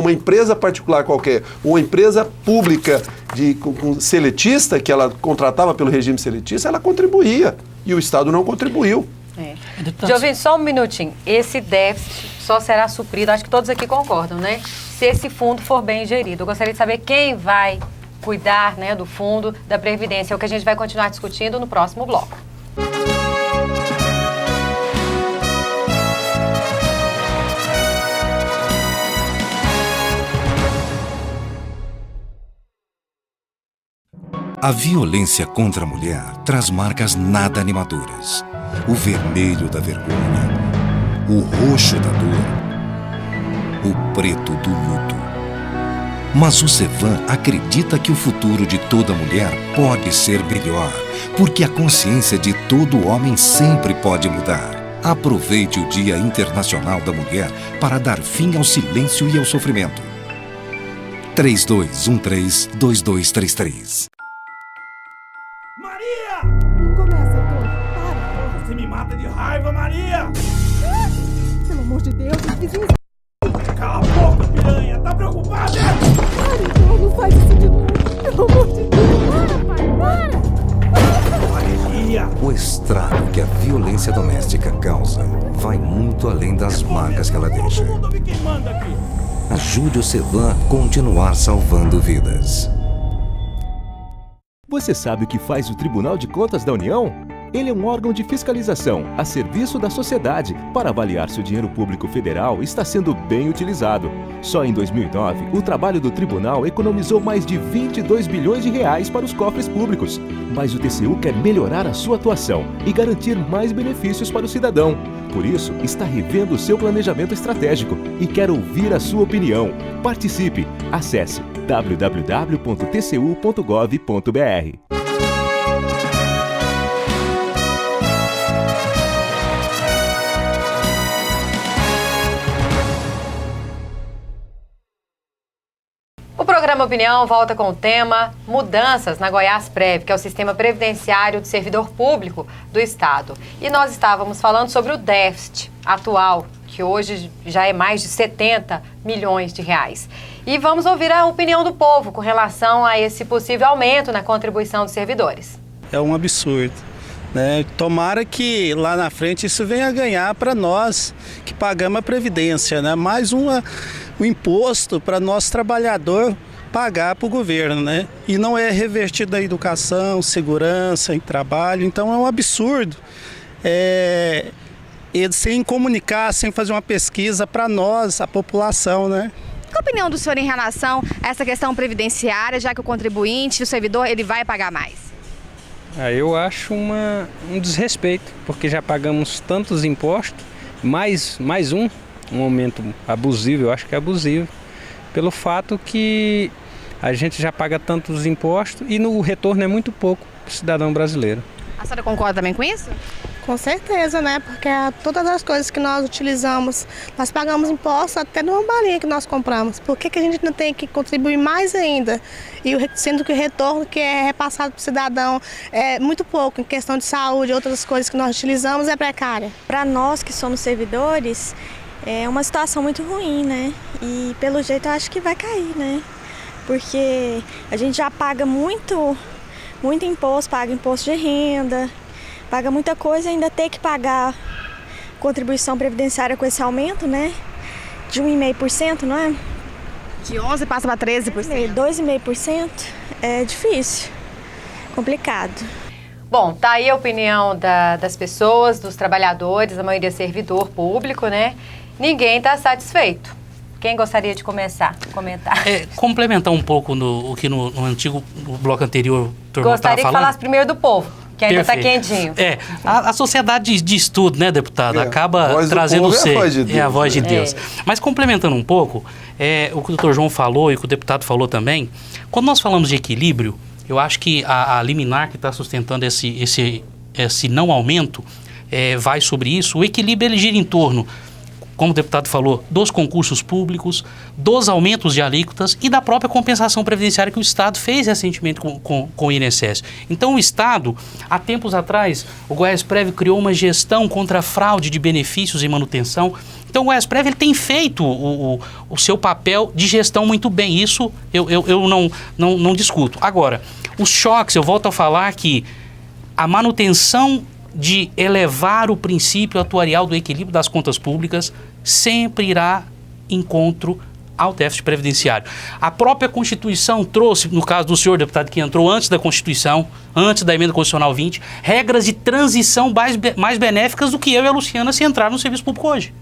uma empresa particular qualquer, uma empresa pública seletista, que ela contratava pelo regime seletista, ela contribuía. E o Estado não contribuiu. Giovini, só um minutinho. Esse déficit só será suprido, acho que todos aqui concordam, né? Se esse fundo for bem gerido. Eu gostaria de saber quem vai cuidar, né, do fundo da Previdência. É o que a gente vai continuar discutindo no próximo bloco. A violência contra a mulher traz marcas nada animadoras. O vermelho da vergonha, o roxo da dor, o preto do luto. Mas o Cevan acredita que o futuro de toda mulher pode ser melhor, porque a consciência de todo homem sempre pode mudar. Aproveite o Dia Internacional da Mulher para dar fim ao silêncio e ao sofrimento. 3213-2233. Maria! Não começa, doutor. Para. Você me mata de raiva, Maria! Pelo amor de Deus, os vizinhos... Cala a boca, piranha! Tá preocupada? Para, doutor, não faz isso de novo. Pelo amor de Deus, para, pai, para! Maria! O estrago que a violência doméstica causa vai muito além das marcas que ela deixa. Todo mundo ouve quem manda aqui! Ajude o Cevan a continuar salvando vidas. Você sabe o que faz o Tribunal de Contas da União? Ele é um órgão de fiscalização a serviço da sociedade para avaliar se o dinheiro público federal está sendo bem utilizado. Só em 2009, o trabalho do tribunal economizou mais de 22 bilhões de reais para os cofres públicos. Mas o TCU quer melhorar a sua atuação e garantir mais benefícios para o cidadão. Por isso, está revendo o seu planejamento estratégico e quer ouvir a sua opinião. Participe! Acesse www.tcu.gov.br. O programa Opinião volta com o tema Mudanças na Goiásprev, que é o sistema previdenciário do servidor público do Estado. E nós estávamos falando sobre o déficit atual, que hoje já é mais de 70 milhões de reais. E vamos ouvir a opinião do povo com relação a esse possível aumento na contribuição dos servidores. É um absurdo, né? Tomara que lá na frente isso venha a ganhar para nós que pagamos a Previdência, né? Mais um imposto para nosso trabalhador pagar para o governo, né? E não é revertido na educação, segurança, em trabalho, então é um absurdo. Sem comunicar, sem fazer uma pesquisa para nós, a população, né? Qual a opinião do senhor em relação a essa questão previdenciária, já que o contribuinte, o servidor, ele vai pagar mais? Eu acho um desrespeito, porque já pagamos tantos impostos, mais um aumento abusivo, eu acho que é abusivo, pelo fato que a gente já paga tantos impostos e o retorno é muito pouco para o cidadão brasileiro. A senhora concorda também com isso? Com certeza, né? Porque todas as coisas que nós utilizamos, nós pagamos imposto até numa balinha que nós compramos. Por que a gente não tem que contribuir mais ainda? E sendo que o retorno que é repassado para o cidadão é muito pouco, em questão de saúde, outras coisas que nós utilizamos é precária. Para nós que somos servidores, é uma situação muito ruim, né? E pelo jeito eu acho que vai cair, né? Porque a gente já paga muito imposto, paga imposto de renda, paga muita coisa, ainda tem que pagar contribuição previdenciária com esse aumento, né? De 1,5%, não é? De 11% passa para 13%. 2,5% é difícil, complicado. Bom, tá aí a opinião das pessoas, dos trabalhadores, a maioria servidor público, né? Ninguém está satisfeito. Quem gostaria de comentar? Complementar um pouco o que no bloco anterior o turma estava falando. Gostaria que falasse primeiro do povo, que ainda está quentinho. A sociedade de estudo, né, deputado, acaba trazendo a voz de Deus. Mas complementando um pouco, o que o doutor João falou e o que o deputado falou também, quando nós falamos de equilíbrio, eu acho que a liminar que está sustentando esse não aumento vai sobre isso. O equilíbrio ele gira em torno como o deputado falou, dos concursos públicos, dos aumentos de alíquotas e da própria compensação previdenciária que o Estado fez recentemente com o INSS. Então o Estado, há tempos atrás, o Goiásprev criou uma gestão contra a fraude de benefícios e manutenção. Então o Goiásprev ele tem feito o seu papel de gestão muito bem, isso eu não discuto. Agora, os choques, eu volto a falar que a manutenção de elevar o princípio atuarial do equilíbrio das contas públicas sempre irá encontro ao déficit previdenciário. A própria Constituição trouxe, no caso do senhor deputado que entrou antes da Constituição, antes da Emenda Constitucional 20, regras de transição mais benéficas do que eu e a Luciana se entrar no serviço público hoje.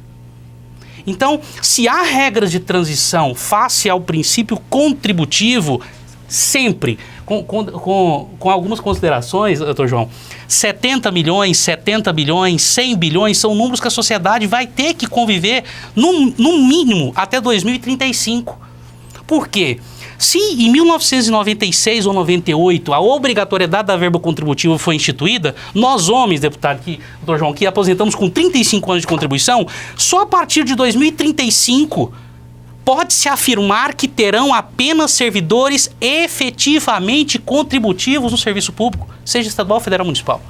Então, se há regras de transição face ao princípio contributivo, sempre, com algumas considerações, doutor João, 70 milhões, 70 bilhões, 100 bilhões são números que a sociedade vai ter que conviver no mínimo até 2035. Por quê? Se em 1996 ou 98 a obrigatoriedade da verba contributiva foi instituída, nós homens, deputado, doutor João, que aposentamos com 35 anos de contribuição, só a partir de 2035 pode-se afirmar que terão apenas servidores efetivamente contributivos no serviço público, seja estadual, federal ou municipal.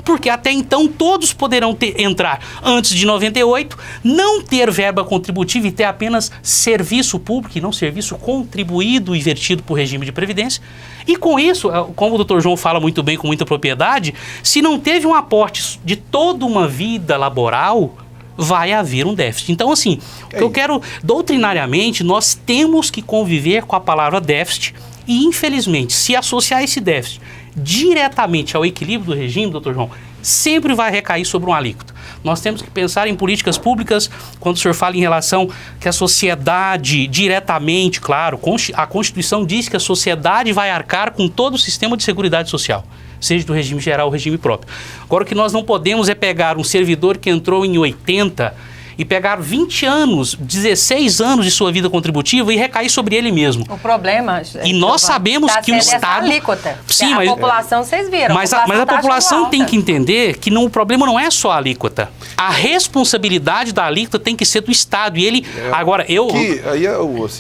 Porque até então todos poderão entrar antes de 98, não ter verba contributiva e ter apenas serviço público e não serviço contribuído e vertido por regime de previdência. E com isso, como o doutor João fala muito bem, com muita propriedade, se não teve um aporte de toda uma vida laboral, vai haver um déficit. Então, assim, o que eu quero, doutrinariamente, nós temos que conviver com a palavra déficit e, infelizmente, se associar esse déficit diretamente ao equilíbrio do regime, doutor João, sempre vai recair sobre um alíquota. Nós temos que pensar em políticas públicas, quando o senhor fala em relação que a sociedade diretamente, claro, a Constituição diz que a sociedade vai arcar com todo o sistema de seguridade social, seja do regime geral ou regime próprio. Agora, o que nós não podemos é pegar um servidor que entrou em 80 e pegar 20 anos, 16 anos de sua vida contributiva e recair sobre ele mesmo. O problema... E nós sabemos que o Estado... alíquota. Sim, a população, vocês viram. Mas a população tem que entender que o problema não é só a alíquota. A responsabilidade da alíquota tem que ser do Estado. E ele... Agora,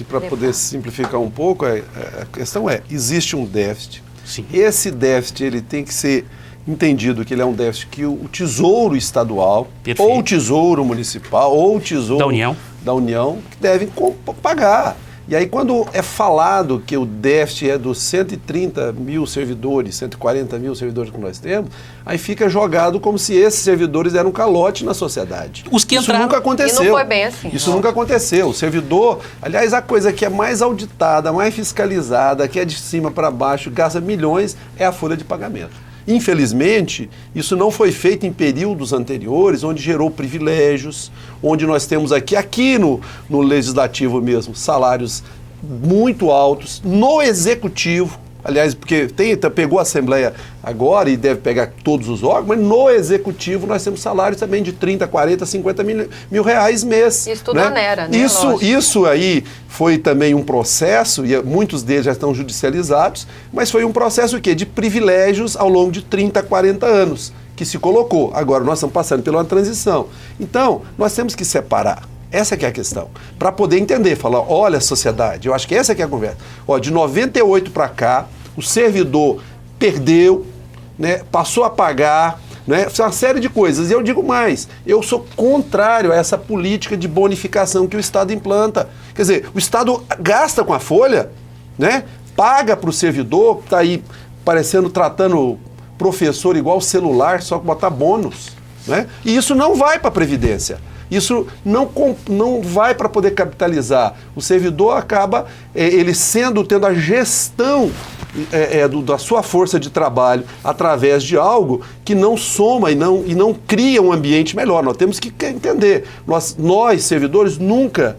para poder simplificar um pouco, a questão existe um déficit. Sim. Esse déficit ele tem que ser entendido que ele é um déficit que o Tesouro Estadual, perfeito, ou o Tesouro Municipal, ou o Tesouro da União devem pagar. E aí quando é falado que o déficit é dos 130 mil servidores, 140 mil servidores que nós temos, aí fica jogado como se esses servidores deram um calote na sociedade. Os que Isso nunca aconteceu. E não foi bem assim. Isso nunca aconteceu. O servidor, aliás, a coisa que é mais auditada, mais fiscalizada, que é de cima para baixo, gasta milhões, é a folha de pagamento. Infelizmente, isso não foi feito em períodos anteriores, onde gerou privilégios, onde nós temos aqui no Legislativo mesmo, salários muito altos, no Executivo, aliás, porque pegou a Assembleia agora e deve pegar todos os órgãos, mas no Executivo nós temos salários também de 30, 40, 50 mil reais mês. Isso tudo onera, né? Isso aí foi também um processo, e muitos deles já estão judicializados, mas foi um processo de privilégios ao longo de 30, 40 anos que se colocou. Agora nós estamos passando por uma transição. Então, nós temos que separar. Essa que é a questão. Para poder entender, falar, olha, sociedade, eu acho que essa que é a conversa. De 98 para cá, o servidor perdeu, né, passou a pagar, né, uma série de coisas. E eu digo mais, eu sou contrário a essa política de bonificação que o Estado implanta. Quer dizer, o Estado gasta com a folha, né, paga para o servidor, está aí tratando professor igual celular, só que botar bônus, né, e isso não vai para a Previdência. Isso não vai para poder capitalizar. O servidor acaba tendo a gestão da sua força de trabalho através de algo que não soma e não cria um ambiente melhor. Nós temos que entender. Nós servidores, nunca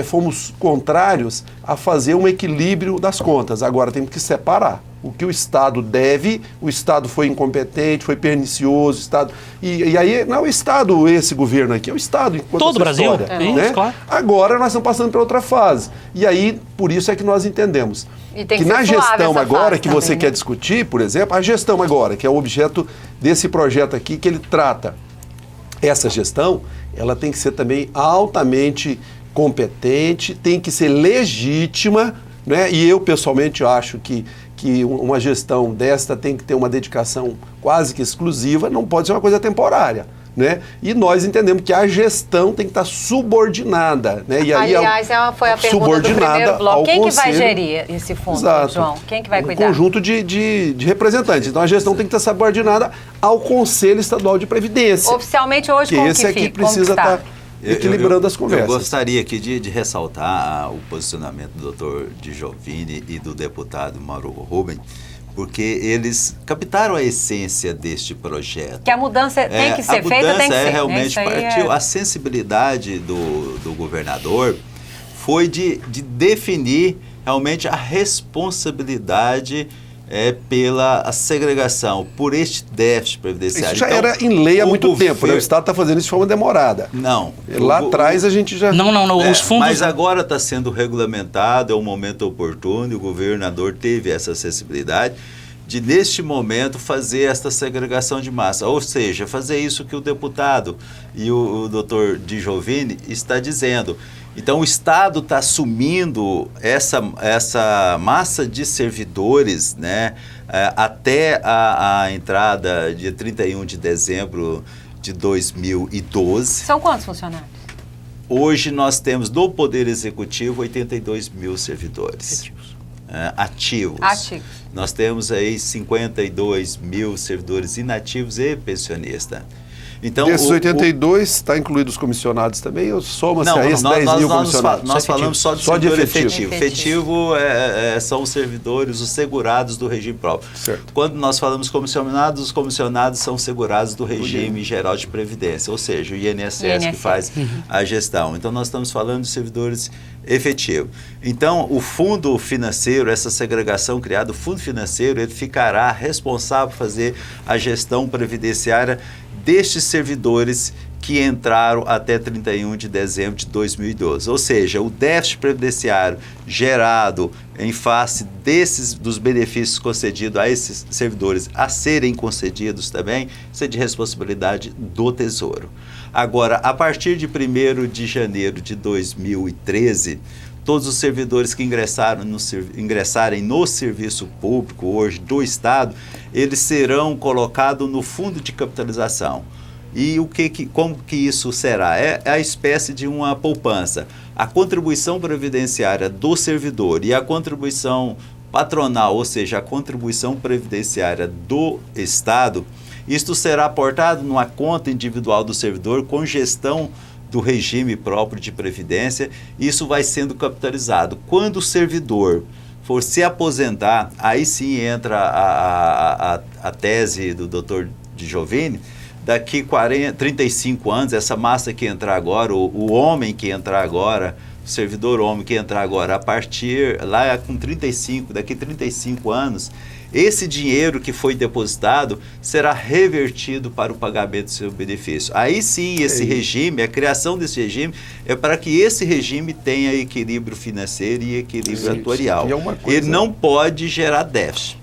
fomos contrários a fazer um equilíbrio das contas. Agora temos que separar. O que o Estado deve, o Estado foi incompetente, foi pernicioso, o Estado... E aí, não é o Estado, esse governo aqui, é o Estado enquanto todo o Brasil, história, né? Claro. Agora nós estamos passando para outra fase. E aí, por isso é que nós entendemos que na gestão agora, que você quer discutir, por exemplo, a gestão agora, que é o objeto desse projeto aqui, que ele trata essa gestão, ela tem que ser também altamente competente, tem que ser legítima, né? E eu pessoalmente acho que uma gestão desta tem que ter uma dedicação quase que exclusiva, não pode ser uma coisa temporária, né? E nós entendemos que a gestão tem que estar subordinada, né? E aí aliás, foi a pergunta do primeiro bloco. Quem que vai gerir esse fundo, Exato. João? Quem que vai cuidar? Um conjunto de representantes. Então a gestão tem que estar subordinada ao Conselho Estadual de Previdência. Oficialmente hoje, como esse aqui precisa estar equilibrando as conversas. Eu gostaria aqui de ressaltar o posicionamento do Dr. Dijovini e do deputado Mauro Rubem, porque eles captaram a essência deste projeto. Que a mudança tem que ser feita, tem que ser. Realmente partiu. A sensibilidade do governador foi de definir realmente a responsabilidade pela segregação, por este déficit previdenciário. Isso já era em lei há muito tempo, né? O Estado está fazendo isso de forma demorada. Não. Lá atrás a gente já... Não, os fundos... Mas agora está sendo regulamentado, é um momento oportuno, e o governador teve essa acessibilidade de, neste momento, fazer esta segregação de massa. Ou seja, fazer isso que o deputado e o doutor Dijovini está dizendo. Então, o Estado está assumindo essa massa de servidores, né, até a entrada de 31 de dezembro de 2012. São quantos funcionários? Hoje nós temos no Poder Executivo 82 mil servidores ativos. Nós temos aí 52 mil servidores inativos e pensionistas. Então, desses 82, está incluído os comissionados também, ou soma-se a esses 10 mil comissionados? Nós falamos só de servidor efetivo. Efetivo são os servidores, os segurados do regime próprio. Certo. Quando nós falamos comissionados, os comissionados são segurados do regime geral de previdência, ou seja, o INSS que faz a gestão. Então, nós estamos falando de servidores efetivos. Então, o fundo financeiro, essa segregação criada, o fundo financeiro, ele ficará responsável por fazer a gestão previdenciária destes servidores que entraram até 31 de dezembro de 2012. Ou seja, o déficit previdenciário gerado em face dos benefícios concedidos a esses servidores a serem concedidos também, isso é de responsabilidade do Tesouro. Agora, a partir de 1º de janeiro de 2013, todos os servidores que ingressarem no serviço público hoje do Estado, eles serão colocados no fundo de capitalização. E como que isso será? É a espécie de uma poupança. A contribuição previdenciária do servidor e a contribuição patronal, ou seja, a contribuição previdenciária do Estado, isto será aportado numa conta individual do servidor com gestão do regime próprio de previdência, isso vai sendo capitalizado. Quando o servidor for se aposentar, aí sim entra a tese do Dr. Dijovini, daqui 35 anos, essa massa que entrar agora, o homem que entrar agora, o servidor homem que entrar agora, a partir lá com daqui 35 anos, esse dinheiro que foi depositado será revertido para o pagamento do seu benefício. Aí sim, esse regime, a criação desse regime, é para que esse regime tenha equilíbrio financeiro e equilíbrio atuarial. Ele não pode gerar déficit.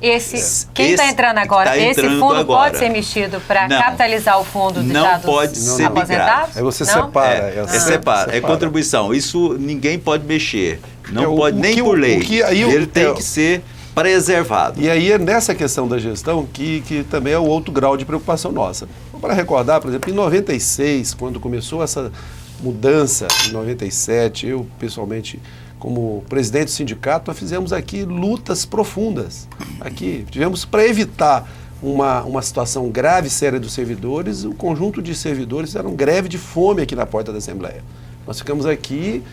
Quem está entrando agora, esse fundo pode ser mexido para capitalizar o fundo de não pode ser aposentados? Aí você separa. Separa. É contribuição. Isso ninguém pode mexer. Não pode nem por lei. Ele tem que ser preservado. E aí é nessa questão da gestão que também é o outro grau de preocupação nossa. Para recordar, por exemplo, em 96, quando começou essa mudança, em 97, eu pessoalmente, como presidente do sindicato, nós fizemos aqui lutas profundas. Tivemos para evitar uma situação grave e séria dos servidores, o conjunto de servidores fizeram greve de fome aqui na porta da Assembleia. Nós ficamos aqui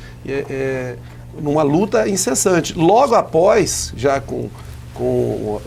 numa luta incessante. Logo após, já com o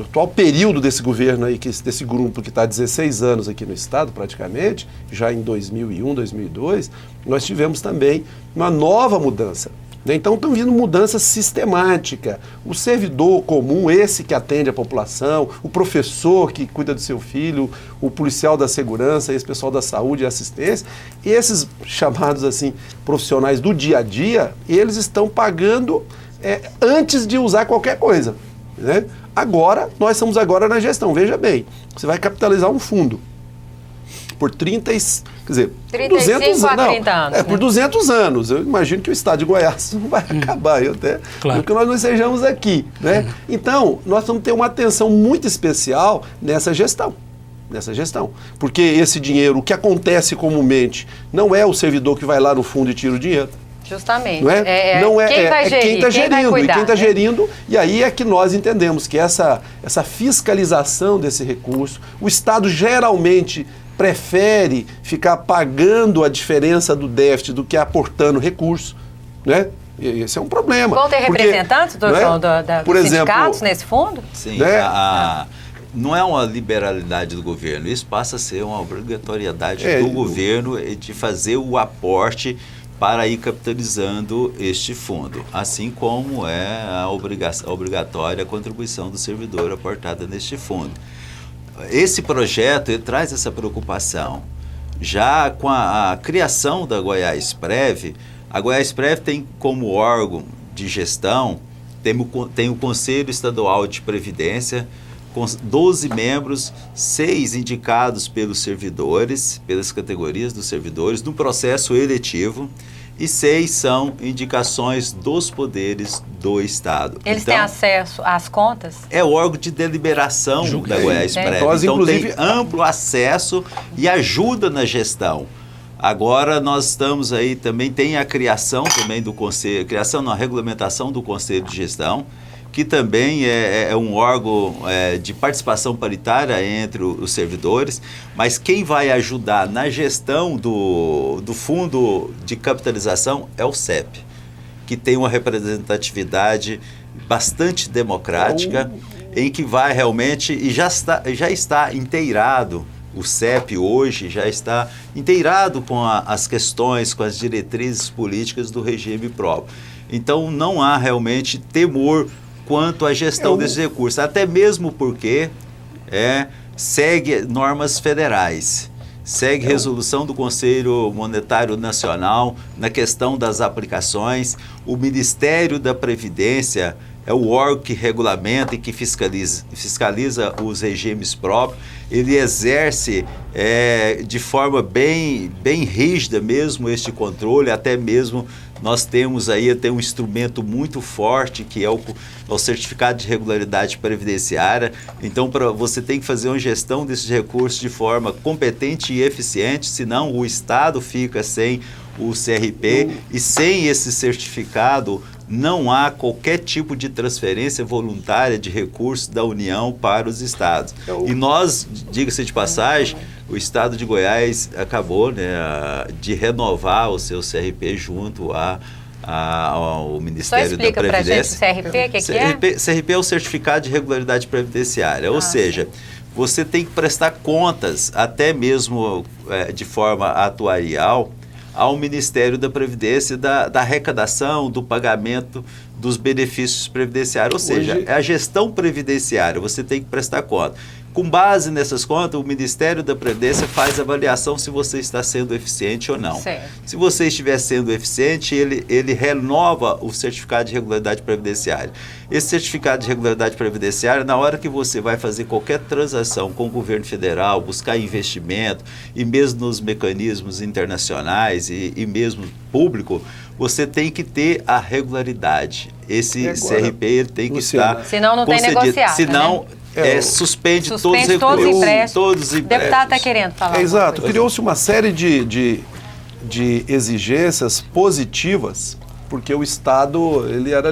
atual período desse governo aí, desse grupo que está há 16 anos aqui no Estado, praticamente, já em 2001, 2002, nós tivemos também uma nova mudança. Então, estão vindo mudança sistemática. O servidor comum, esse que atende a população, o professor que cuida do seu filho, o policial da segurança, esse pessoal da saúde e assistência, esses chamados assim profissionais do dia a dia, eles estão pagando antes de usar qualquer coisa, né? Agora, nós estamos agora na gestão. Veja bem, você vai capitalizar um fundo. por 30, quer dizer, 35 200 a 30 anos. Por 200 anos. Eu imagino que o estado de Goiás não vai acabar, porque nós não estejamos aqui, né? Então, nós vamos ter uma atenção muito especial nessa gestão. Porque esse dinheiro, o que acontece comumente, não é o servidor que vai lá no fundo e tira o dinheiro. Justamente. Não é? Quem vai gerir, quem está gerindo, vai cuidar, e quem está né? gerindo, e aí é que nós entendemos que essa fiscalização desse recurso, o Estado geralmente prefere ficar pagando a diferença do déficit do que aportando recurso, né? E esse é um problema. Vão ter representantes dos sindicatos nesse fundo? Sim, não é uma liberalidade do governo, isso passa a ser uma obrigatoriedade do governo de fazer o aporte para ir capitalizando este fundo, assim como é a obrigatória contribuição do servidor aportada neste fundo. Esse projeto ele traz essa preocupação. Já com a criação da Goiásprev, a Goiásprev tem como órgão de gestão, tem o Conselho Estadual de Previdência, com 12 membros, 6 indicados pelos servidores, pelas categorias dos servidores, no processo eletivo, e 6 são indicações dos poderes do Estado. Eles têm acesso às contas? É o órgão de deliberação da Goiásprev. Então tem amplo acesso e ajuda na gestão. Agora nós estamos aí, também tem a criação também do Conselho, a regulamentação do Conselho de Gestão, que também é um órgão de participação paritária entre os servidores, mas quem vai ajudar na gestão do fundo de capitalização é o CEP, que tem uma representatividade bastante democrática, em que vai realmente, e já está inteirado, o CEP hoje já está inteirado com as questões, com as diretrizes políticas do regime próprio. Então não há realmente temor quanto à gestão desses recursos, até mesmo porque segue normas federais, segue resolução do Conselho Monetário Nacional na questão das aplicações. O Ministério da Previdência é o órgão que regulamenta e que fiscaliza os regimes próprios. Ele exerce de forma bem rígida mesmo este controle, até mesmo nós temos aí um instrumento muito forte que é o certificado de regularidade previdenciária. Então, você tem que fazer uma gestão desses recursos de forma competente e eficiente, senão o Estado fica sem o CRP e sem esse certificado não há qualquer tipo de transferência voluntária de recursos da União para os estados. E nós, diga-se de passagem, o estado de Goiás acabou de renovar o seu CRP junto ao Ministério da Previdência. Só explica para a gente o CRP, o que é? CRP é o Certificado de Regularidade Previdenciária, ou seja, você tem que prestar contas, até mesmo de forma atuarial, ao Ministério da Previdência da arrecadação, do pagamento dos benefícios previdenciários. Ou seja, é a gestão previdenciária, você tem que prestar conta. Com base nessas contas, o Ministério da Previdência faz a avaliação se você está sendo eficiente ou não. Certo. Se você estiver sendo eficiente, ele renova o certificado de regularidade previdenciária. Esse certificado de regularidade previdenciária, na hora que você vai fazer qualquer transação com o governo federal, buscar investimento, e mesmo nos mecanismos internacionais e mesmo público, você tem que ter a regularidade. Esse CRP ele tem que estar senão não concedido. Tem negociado, senão, né? Suspende todos os recursos. Todos os empréstimos. O deputado está querendo falar. Exato. Criou-se uma série de exigências positivas, porque o Estado ele era